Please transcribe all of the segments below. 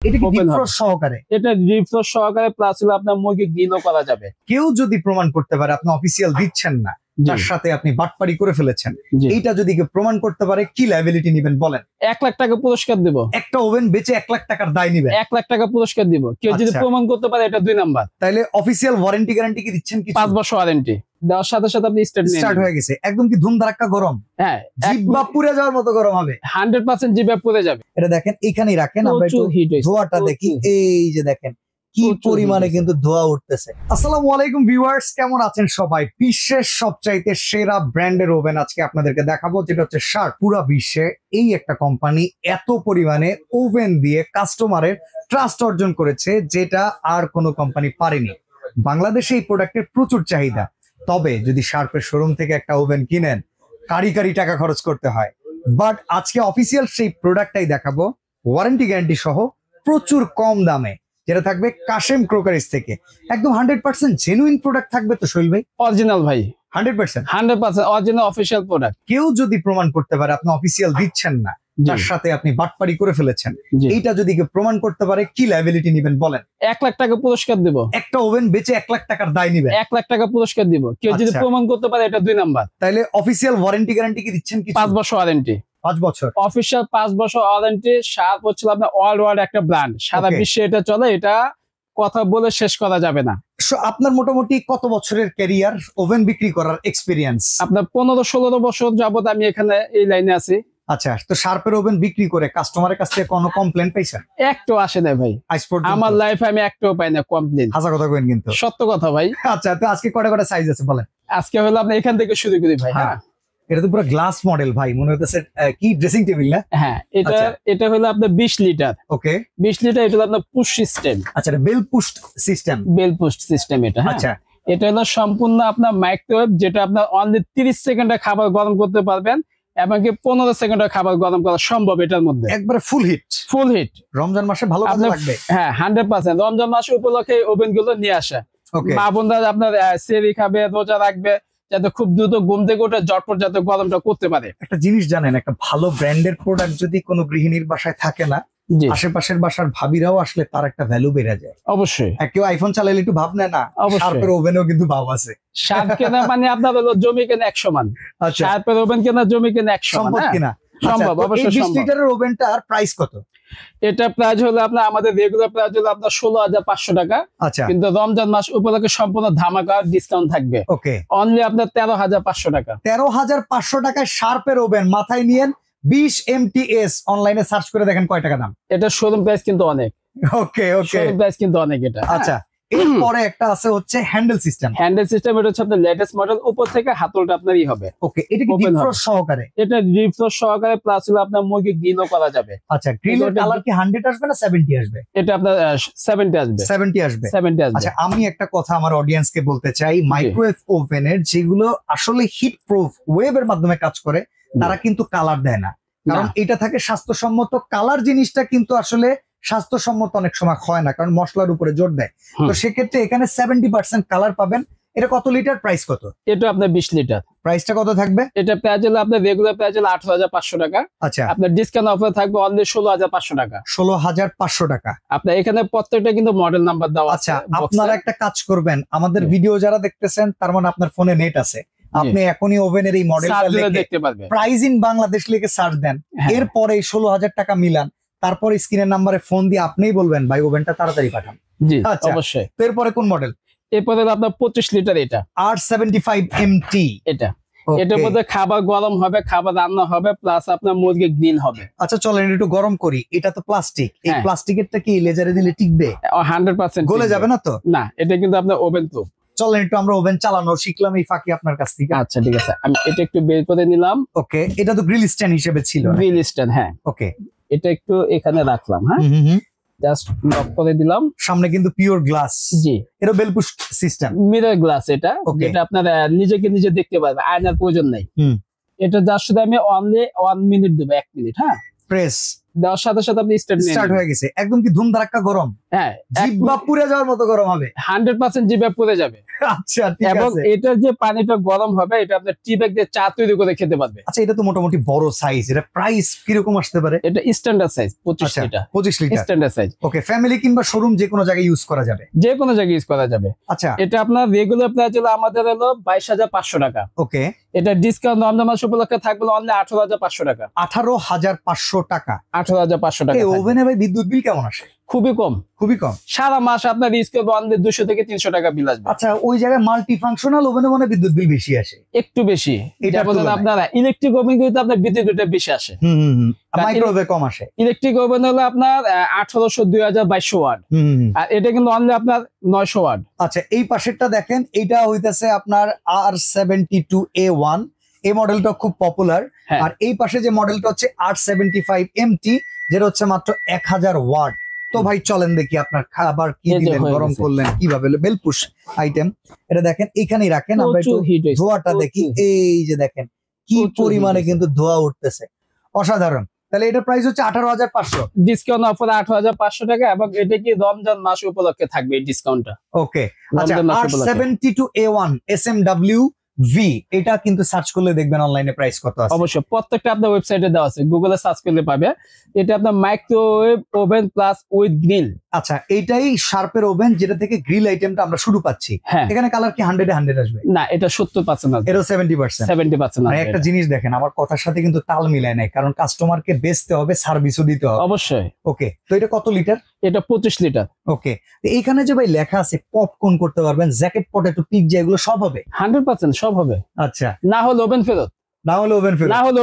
এটা কি ডিফ্রস্ট সহকারে? এটা ডিফ্রস্ট সহকারে প্লাস হলো আপনার মুরগি গ্রিলও করা যাবে। কেউ যদি প্রমাণ করতে পারে আপনি অফিসিয়াল দিচ্ছেন না, তার সাথে আপনি বাটপারি করে ফেলেছেন, এইটা যদি কেউ প্রমাণ করতে পারে কি লায়াবিলিটি নেবেন বলেন? 1 লাখ টাকা পুরস্কার দিব। একটা ওভেন বেচে 1 লাখ টাকার দায় নিবেন? 1 লাখ টাকা পুরস্কার দিব কেউ যদি প্রমাণ করতে পারে, এটা 2 নাম্বার। তাহলে অফিসিয়াল ওয়ারেন্টি গ্যারান্টি কি দিচ্ছেন? কি 5 বছর ওয়ারেন্টি দেওয়ার সাথে সাথে আপনি স্টার্ট হয়ে গেছে। একদম কি ধুম ধারাক্কা গরম? হ্যাঁ, জিহ্বা পুড়ে যাওয়ার মতো গরম হবে। 100% জিহ্বা পুড়ে যাবে। এটা দেখেন এখানেই রাখেন, আমরা একটু ধোঁয়াটা দেখি। এই যে দেখেন কি পরিমাণে কিন্তু ধোঁয়া উঠতেছে। আসসালামু আলাইকুম ভিউয়ার্স, কেমন আছেন সবাই? বিশ্বের সবচাইতে সেরা ব্র্যান্ডের ওভেন আজকে আপনাদেরকে দেখাবো, যেটা হচ্ছে শার্প। পুরো বিশ্বে এই একটা কোম্পানি এত পরিমাণে ওভেন দিয়ে কাস্টমারের ট্রাস্ট অর্জন করেছে, যেটা আর কোনো কোম্পানি পারেনি। বাংলাদেশে এই প্রোডাক্টের প্রচুর চাহিদা, তবে যদি শার্পের শোরুম থেকে একটা ওভেন কিনেন কারি টাকা খরচ করতে হয়। বাট আজকে অফিসিয়াল সেই প্রোডাক্টটাই দেখাবো, ওয়ারেন্টি গ্যারান্টি সহ প্রচুর কম দামে, যেটা থাকবে কাশেম ক্রোকারিজ থেকে। একদম 100% জেনুইন প্রোডাক্ট থাকবে তো সোহেল ভাই? অরিজিনাল ভাই, 100% অরিজিনাল অফিশিয়াল প্রোডাক্ট। কেউ যদি প্রমাণ করতে পারে আপনি অফিসিয়াল দিচ্ছেন না, তার সাথে আপনি বাটপারি করে ফেলেছেন, এইটা যদি কেউ প্রমাণ করতে পারে কি লায়াবিলিটি নেবেন বলেন? 1 লাখ টাকা পুরস্কার দিব। একটা ওভেন বেচে 1 লাখ টাকার দায় নিবেন? 1 লাখ টাকা পুরস্কার দিব কেউ যদি প্রমাণ করতে পারে, এটা 2 নাম্বার। তাহলে অফিসিয়াল ওয়ারেন্টি গ্যারান্টি কি দিচ্ছেন? কি 5 বছর ওয়ারেন্টি। 5 বছর অফিসিয়াল 5 বছর ওয়ারেন্টি। শার্প হচ্ছে আপনার ওয়ার্ল্ড ওয়াইড একটা ব্র্যান্ড, সারা বিশ্বে এটা চলে, এটা কথা বলে শেষ করা যাবে না। আপনার মোটামুটি কত বছরের ক্যারিয়ার, ওভেন বিক্রি করার এক্সপিরিয়েন্স? আপনার 15-16 বছর যাবত আমি এখানে এই লাইনে আছি। আচ্ছা, তো শার্পের ওভেন বিক্রি করে কাস্টমারের কাছ থেকে কোনো কমপ্লেন পাইছেন? একটু আসে না ভাই, আমার লাইফে আমি একটাও পাই না কমপ্লেন। হাসা কথা কইন কিন্তু সত্য কথা ভাই। আচ্ছা, তো আজকে কয়টা সাইজ আছে বলেন? আজকে হলো আপনি এখান থেকে শুরু করি ভাই। হ্যাঁ, এটা তো পুরো গ্লাস মডেল ভাই, মনে হচ্ছে কি ড্রেসিং টেবিল না? হ্যাঁ, এটা হলো আপনার 20 লিটার। ওকে, 20 লিটার। এটা হলো আপনার পুশ সিস্টেম। আচ্ছা, এটা bell push system. Bell push system এটা। আচ্ছা, এটা হলো সম্পূর্ণ আপনার মাইক্রোওয়েভ, যেটা আপনার অনলি 30 সেকেন্ডে খাবার গরম করতে পারবেন, এমনকি 15 সেকেন্ডে খাবার গরম করা সম্ভব এটার মধ্যে। একবারে ফুল হিট। ফুল হিট। রমজান মাসে ভালো কাজে লাগবে। হ্যাঁ, 100%। রমজান মাসে উপলক্ষে ওভেন গুলো নিয়ে আসে। মা বোনরা আপনার সেরি খাবে, রোজা রাখবে, যাতে খুব দ্রুত ঘুম থেকে উঠে ঝটপট যাতে গরমটা করতে পারে। একটা জিনিস জানেন, একটা ভালো ব্র্যান্ডের প্রোডাক্ট যদি কোনো গৃহিণীর বাসায় থাকে না, আশেপাশের বাসার ভাবিরাও আসলে তার একটা ভ্যালু বেড়ে যায়। অবশ্যই। কেউ আইফোন চালাইলে একটু ভাব নেয় না, শার্পের ওভেনও কিন্তু ভাব আছে। শার্প কেনা মানে আপনার হলো জমি কেনা 1 সমান। শার্পের ওভেন কেনা জমি কেনা 1 সমান। সম্ভব কিনা? সম্ভব, অবশ্যই সম্ভব। 20 লিটারের ওভেনটার প্রাইস কত? এটা প্রাইস হলো আপনার, আমাদের রেগুলার প্রাইস হলো আপনার 16,500 টাকা। আচ্ছা, কিন্তু রমজান মাস উপলক্ষে সম্পূর্ণ ধামাকা ডিসকাউন্ট থাকবে। ওকে, অনলি আপনার 13,500 টাকা। 13,500 টাকায় শার্পের ওভেন মাথায় নিয়েন। 20 MTS অনলাইনে সার্চ করে দেখেন কয় টাকা দাম। এটা শোরুম প্রাইস কিন্তু অনেক। ওকে, শোরুম প্রাইস কিন্তু অনেক এটা। আচ্ছা, এরপরে একটা আছে হচ্ছে হ্যান্ডেল সিস্টেম। হ্যান্ডেল সিস্টেম, এটা হচ্ছে আপনার লেটেস্ট মডেল। উপর থেকে হাতলটা আপনারই হবে। ওকে, এটা কি ডিফ্রস্ট সহকারে? এটা ডিফ্রস্ট সহকারে প্লাস হলো আপনার মুরগি গ্রিলও করা যাবে। আচ্ছা, গ্রিলের কালার কি 100 আসবে না 70 আসবে? এটা আপনার 70 আসবে। 70 আসবে। 70 আসবে। আচ্ছা, আমি একটা কথা আমার অডিয়েন্সকে বলতে চাই, মাইক্রোওয়েভ ওভেনের যেগুলো আসলে হিট প্রুফ ওয়েবের মাধ্যমে কাজ করে, তারা কিন্তু কালার দেয় না, কারণ এটা থাকে স্বাস্থ্যসম্মত। কালার জিনিসটা কিন্তু আসলে স্বাস্থ্যসম্মত অনেক সময় হয় না, কারণ মশলার উপরে জোর দেয়। তো সেক্ষেত্রে এখানে 70% কালার পাবেন। এটা কত লিটার, প্রাইস কত? এটা আপনার 20 লিটার। প্রাইসটা কত থাকবে? এটা প্রাইস হলো আপনার রেগুলার প্রাইস হলো 18,500 টাকা। আচ্ছা, আপনার ডিসকাউন্ট অফার থাকবে অনলি 16,500 টাকা। 16,500 টাকা। আপনার এখানে প্রত্যেকটা কিন্তু মডেল নাম্বার দেওয়া আছে। আচ্ছা, আপনারা একটা কাজ করবেন, আমাদের ভিডিও যারা দেখতেছেন তার মানে আপনার ফোনে নেট আছে, আপনি এখনই ওভেনের এই মডেলটা দেখতে পারবেন, প্রাইস ইন বাংলাদেশ লিখে সার্চ দেন, এরপরে 16,000 টাকা মিলান, তারপর স্ক্রিনের নাম্বারে ফোন দিয়ে আপনিই বলবেন ভাই ওভেনটা তাড়াতাড়ি পাঠান। জি, অবশ্যই। এরপরে কোন মডেল? এরপরে আপনার 25 লিটার। এটা R75 MT। এটার মধ্যে খাবার গরম হবে, খাবার রান্না হবে, প্লাস আপনার মুরগি গ্রিল হবে। আচ্ছা, চলেন একটু গরম করি। এটা তো প্লাস্টিক, এই প্লাস্টিকেরটা কি লেজারে দিলে টিকবে? 100% গলে যাবে না তো? না, এটা কিন্তু আপনার ওভেন প্রুফ। চলেন একটু আমরা ওভেন চালানো শিখলাম এই ফাঁকি আপনার কাছ থেকে। আচ্ছা, ঠিক আছে, আমি এটা একটু বের করে নিলাম। ওকে, এটা তো গ্রিল স্ট্যান্ড হিসেবে ছিল। গ্রিল স্ট্যান্ড, হ্যাঁ। ওকে, এটা একটু এখানে রাখলাম। হ্যাঁ, জাস্ট লক করে দিলাম। সামনে কিন্তু পিওর গ্লাস। জি, এটা বেলপুশ সিস্টেম, মিরর গ্লাস। এটা যেটা আপনার নিজেকে নিজে দেখতে পারবে, আয়নার প্রয়োজন নাই। এটা জাস্ট শুধু আমি অনলি 1 মিনিট দেবো, 1 মিনিট। হ্যাঁ, প্রেস দেওয়ার সাথে সাথে আপনি স্টার্ট হয়ে গেছে, একদম কি ধুম ধারাক্কা গরম? হ্যাঁ, জিহ্বা পুড়ে যাওয়ার মতো গরম হবে, 100% জিভে পুড়ে যাবে। আচ্ছা ঠিক এবং আছে। এটার যে পানিটা গরম হবে, এটা আপনার টি ব্যাগ দিয়ে চা তৈরি করে খেতে পারবে। আচ্ছা, এটা তো মোটামুটি বড় সাইজ, এটা প্রাইস কিরকম আসতে পারে? এটা standard size 25 litre. 25 litre standard size. Okay, family কিংবা শোরুম যে কোনো জায়গায় ইউজ করা যাবে, যে কোনো জায়গায় ইউজ করা যাবে। আচ্ছা, এটা আপনার রেগুলার প্রাইস হলো আমাদের হলো 22,500 টাকা। ওকে, এটা ডিসকাউন্ট রমজান মাস উপলক্ষে থাকবে অনলি 18,500 টাকা। 18,500 টাকা। 18,500 টাকা। এই ওভেনে ভাই বিদ্যুৎ বিল কেমন আসে? খুবই কম, খুবই কম। সারা মাস আপনার ইউজ করবে অনলি 200 থেকে 300 টাকা বিল আসবে। আচ্ছা, ওই জায়গায় মাল্টি ফাংশনাল ওভেনে মনে বিদ্যুৎ বিল বেশি আসে? একটু বেশি। এটা আপনার ইলেকট্রিক ওভেন কিন্তু আপনার বিদ্যুৎ বিলটা বেশি আসে। মাইক্রোওয়েভে কম আসে। ইলেকট্রিক ওভেন হলো আপনার 1800 2200 ওয়াট, আর এটা কিন্তু অনলি আপনার 900 ওয়াট। আচ্ছা, এই পাশেরটা দেখেন, এইটা হইতাছে আপনার R72A1, এই মডেলটা খুব পপুলার। আর এই পাশে যে মডেলটা হচ্ছে R75MT, যেটা হচ্ছে মাত্র 1000 ওয়াট। তো ভাই চলেন দেখি আপনার খাবার কি দিলেন, গরম করলেন কিভাবে, বেলপুশ আইটেম। এটা দেখেন এইখানেই রাখেন, আমরা একটু ধোঁয়াটা দেখি। এই যে দেখেন কি পরিমাণে কিন্তু ধোঁয়া উঠতেছে, অসাধারণ। তাহলে এটার প্রাইস হচ্ছে 18,500, ডিসকাউন্ট অফার 18,500 টাকা, এবং এটা কি রমজান মাস উপলক্ষে থাকবে এই ডিসকাউন্টটা। ওকে, আচ্ছা, R72A1 SMW V, এটা কিন্তু সার্চ করলে দেখবেন অনলাইনে প্রাইস কত আছে। অবশ্যই প্রত্যেকটা আপনার ওয়েবসাইটে দেওয়া আছে, গুগলে সার্চ করলে পাবে। এটা আপনার microwave oven plus with grill. আচ্ছা, এইটাই শার্পের ওভেন, যেটা থেকে গ্রিল আইটেমটা আমরা শুরু পাচ্ছি। এখানে কালার কি 100 এ 100 আসবে? না, এটা 70% আসবে। এটা 70%। আর একটা জিনিস দেখেন, আমার কথার সাথে কিন্তু তাল মিলায় নাই, কারণ কাস্টমারকে বেচতে হবে, সার্ভিসও দিতে হবে। অবশ্যই। ওকে, তো এটা কত লিটার? এটা 25 লিটার। ওকে, এইখানে যে ভাই লেখা আছে পপকর্ন করতে পারবেন, জ্যাকেট পটেটো, পিৎজা, এগুলো সব হবে? 100% সব হবে। আচ্ছা, না হলে ওভেন ফেরত। না হলে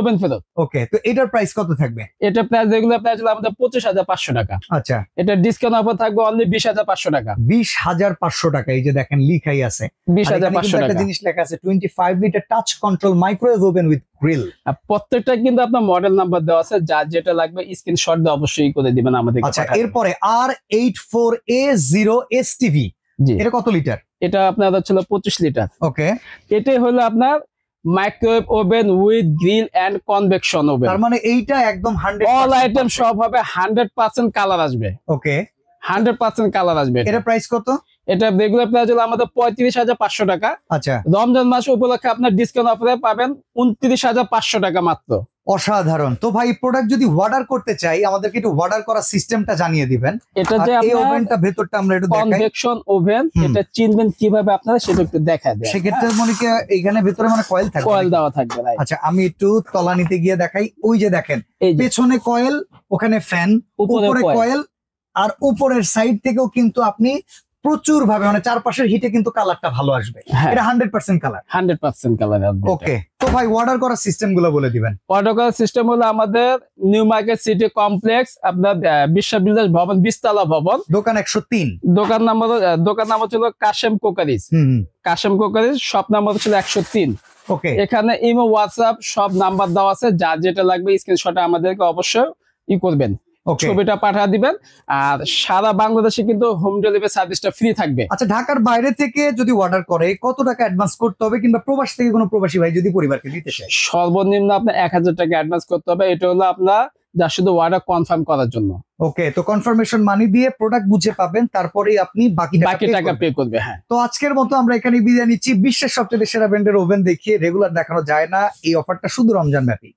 ওভেন ফেরত। ওকে, তো এটার প্রাইস কত থাকবে? এটা প্রাইস রেগুলার প্রাইস হলো আমাদের 25,500 টাকা। আচ্ছা, এটা ডিসকাউন্ট অফার থাকবে অনলি 20,500 টাকা। 20,500 টাকা। এই যে দেখেন লিখাই আছে 20,500 টাকা। একটা জিনিস লেখা আছে 25 litre touch control microwave oven with grill. প্রত্যেকটা কিন্তু আপনার মডেল নাম্বার দেওয়া আছে, যার যেটা লাগবে স্ক্রিনশট দিয়ে অবশ্যই করে দিবেন আমাদের। আচ্ছা, এরপরে R84A0 STV, এটা কত লিটার? এটা আপনার হচ্ছিল 25 লিটার। ওকে, এটাই হলো আপনার microwave oven with grill and convection oven. তার মানে এইটা একদম 100 অল আইটেম সব হবে, 100% কালার আসবে। ওকে, 100% কালার আসবে। এটা প্রাইস কত? এটা রেগুলার প্রাইস হলো আমাদের 35,500 টাকা। আচ্ছা, রমজান মাস উপলক্ষে আপনার ডিসকাউন্ট অফারে পাবেন 29,500 টাকা মাত্র। অসাধারণ। তো ভাই, প্রোডাক্ট যদি অর্ডার করতে চাই, আমাদেরকে একটু অর্ডার করার সিস্টেমটা জানিয়ে দিবেন। এটা যে এই ওভেনটা ভেতরটা আমরা একটু দেখাই, কনভেকশন ওভেন, এটা চিনবেন কিভাবে আপনারা সেটা একটু দেখায় দেন। সেক্ষেত্রে মনে কি এখানে ভেতরে মানে কয়েল থাকবে? কয়েল দেওয়া থাকবে। আচ্ছা, আমি একটু তলানিতে গিয়ে দেখাই। ওই যে দেখেন, পেছনে কয়েল, ওখানে ফ্যান, উপরে কয়েল, আর উপরের সাইড থেকেও কিন্তু আপনি প্রচুর ভাবে মানে চারপাশের হিটে কিন্তু কালারটা ভালো আসবে। এটা 100% কালার। 100% কালার আসবে। ওকে, তো ভাই অর্ডার করার সিস্টেম গুলো বলে দিবেন। অর্ডার করার সিস্টেম হলো আমাদের নিউ মার্কেট সিটি কমপ্লেক্স, আপনার বিশ্ববিদ্যালয় ভবন, 20 তলা ভবন, দোকান 103। দোকান নাম্বার ছিল Kashem crockeries. Kashem crockeries, shop number ছিল 103। ওকে, এখানে ইমো, হোয়াটসঅ্যাপ সব নাম্বার দেওয়া আছে, যার যেটা লাগবে স্ক্রিনশটে আমাদেরকে অবশ্যই করবেন, ছবিটা পাঠিয়ে দিবেন। আর সারা বাংলাদেশে কিন্তু হোম ডেলিভারি সার্ভিসটা ফ্রি থাকবে। আচ্ছা, ঢাকার বাইরে থেকে যদি অর্ডার করে কত টাকা অ্যাডভান্স করতে হবে, কিংবা প্রবাস থেকে কোনো প্রবাসী ভাই যদি পরিবারকে দিতে চায়? সর্বনিম্ন আপনার 1000 টাকা অ্যাডভান্স করতে হবে। এটা হলো আপনার যা শুধু অর্ডার কনফার্ম করার জন্য। ওকে, তো কনফার্মেশন মানি দিয়ে প্রোডাক্ট বুঝে পাবেন, তারপরেই আপনি বাকি টাকা পে করবে। হ্যাঁ, তো আজকের মতো আমরা এখানে বিদায় নিচ্ছি। বিশ্বের সবচেয়ে সেরা ব্র্যান্ডের ওভেন দেখিয়ে রেগুলার দেখানো যায় না, এই অফারটা শুধু রমজান ব্যাপী।